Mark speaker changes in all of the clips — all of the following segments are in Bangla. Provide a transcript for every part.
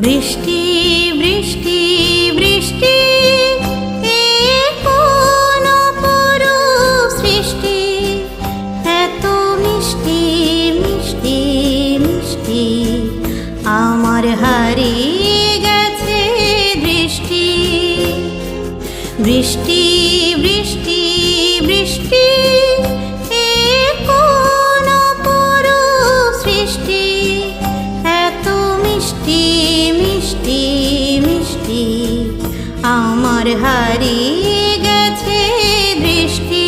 Speaker 1: বৃষ্টি বৃষ্টি বৃষ্টি এ কোন অপরূপ সৃষ্টি, এত মিষ্টি মিষ্টি মিষ্টি আমার হারিয়ে গেছে দৃষ্টি। বৃষ্টি বৃষ্টি বৃষ্টি এ কোন অপরূপ সৃষ্টি, এত মিষ্টি মিষ্টি মিষ্টি আমার হারিয়ে গেছে দৃষ্টি।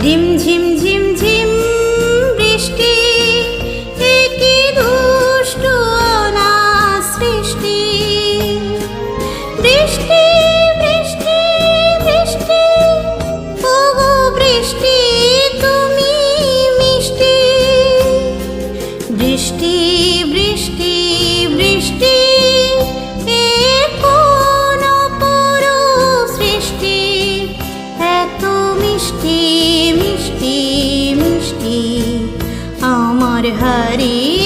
Speaker 1: ঝিম ঝিম ঝিম ঝিম বৃষ্টি, এ কি দুষ্ট অনাথ সৃষ্টি। বৃষ্টি বৃষ্টি বৃষ্টি ওগো বৃষ্টি তুমি মিষ্টি। বৃষ্টি বৃষ্টি বৃষ্টি এ কোন অপরূপ সৃষ্টি, এত মিষ্টি মিষ্টি মিষ্টি আমার হারিয়ে